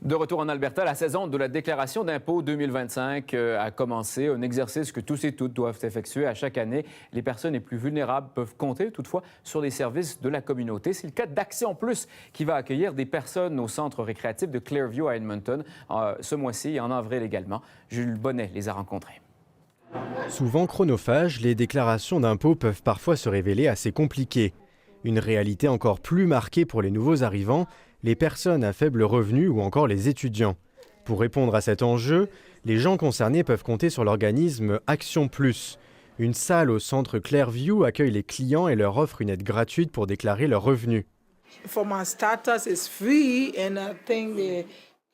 De retour en Alberta, la saison de la déclaration d'impôt 2025 a commencé. Un exercice que tous et toutes doivent effectuer à chaque année. Les personnes les plus vulnérables peuvent compter toutefois sur les services de la communauté. C'est le cas d'Action Plus qui va accueillir des personnes au centre récréatif de Clairview à Edmonton ce mois-ci et en avril également. Jules Bonnet les a rencontrés. Souvent chronophages, les déclarations d'impôts peuvent parfois se révéler assez compliquées. Une réalité encore plus marquée pour les nouveaux arrivants, les personnes à faible revenu ou encore les étudiants. Pour répondre à cet enjeu, les gens concernés peuvent compter sur l'organisme Action Plus. Une salle au centre Clairview accueille les clients et leur offre une aide gratuite pour déclarer leurs revenus.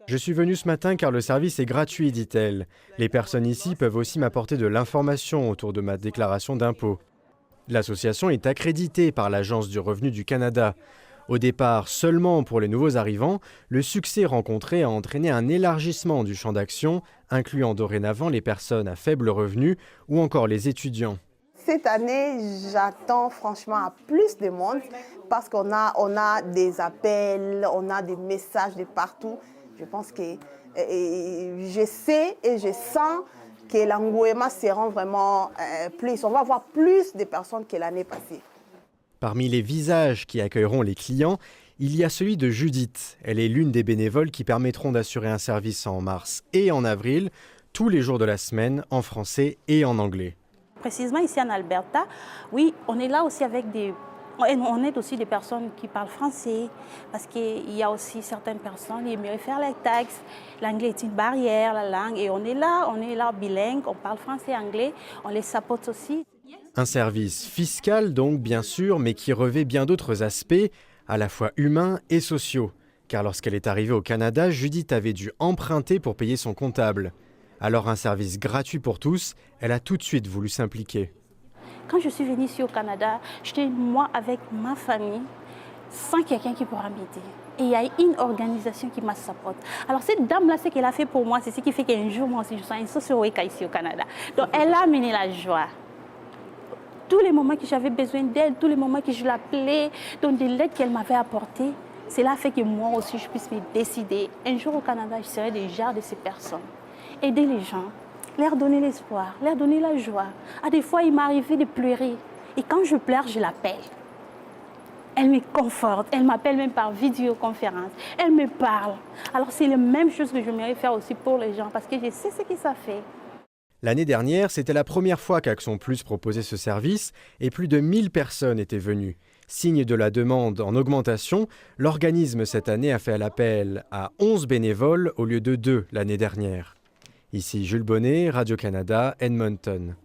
Je suis venue ce matin car le service est gratuit, dit-elle. Les personnes ici peuvent aussi m'apporter de l'information autour de ma déclaration d'impôt. L'association est accréditée par l'Agence du revenu du Canada. Au départ, seulement pour les nouveaux arrivants, le succès rencontré a entraîné un élargissement du champ d'action, incluant dorénavant les personnes à faible revenu ou encore les étudiants. Cette année, j'attends franchement à plus de monde parce qu'on a des appels, on a des messages de partout. Je pense que je sais et je sens que l'engouement sera vraiment plus. On va avoir plus de personnes que l'année passée. Parmi les visages qui accueilleront les clients, il y a celui de Judith. Elle est l'une des bénévoles qui permettront d'assurer un service en mars et en avril, tous les jours de la semaine, en français et en anglais. Précisément ici en Alberta, oui, on est là aussi avec on aide aussi des personnes qui parlent français, parce qu'il y a aussi certaines personnes qui aimeraient faire les taxes. L'anglais est une barrière, la langue, et on est là bilingue, on parle français et anglais, on les supporte aussi. Un service fiscal donc, bien sûr, mais qui revêt bien d'autres aspects, à la fois humains et sociaux. Car lorsqu'elle est arrivée au Canada, Judith avait dû emprunter pour payer son comptable. Alors un service gratuit pour tous, elle a tout de suite voulu s'impliquer. Quand je suis venue ici au Canada, j'étais moi avec ma famille, sans quelqu'un qui pourra m'aider. Et il y a une organisation qui m'a supporté. Alors cette dame-là, ce qu'elle a fait pour moi, c'est ce qui fait qu'un jour, moi aussi, je sois une socio-weka ici au Canada. Donc elle a amené la joie. Tous les moments que j'avais besoin d'elle, tous les moments que je l'appelais, donc de l'aide qu'elle m'avait apportée, cela a fait que moi aussi, je puisse me décider. Un jour au Canada, je serai déjà de ces personnes. Aider les gens, leur donner l'espoir, leur donner la joie. Des fois, il m'arrivait de pleurer. Et quand je pleure, je l'appelle. Elle me conforte, elle m'appelle même par vidéoconférence. Elle me parle. Alors, c'est la même chose que j'aimerais faire aussi pour les gens, parce que je sais ce que ça fait. L'année dernière, c'était la première fois qu'Action Plus proposait ce service et plus de 1000 personnes étaient venues. Signe de la demande en augmentation, l'organisme cette année a fait l'appel à 11 bénévoles au lieu de 2 l'année dernière. Ici Jules Bonnet, Radio-Canada, Edmonton.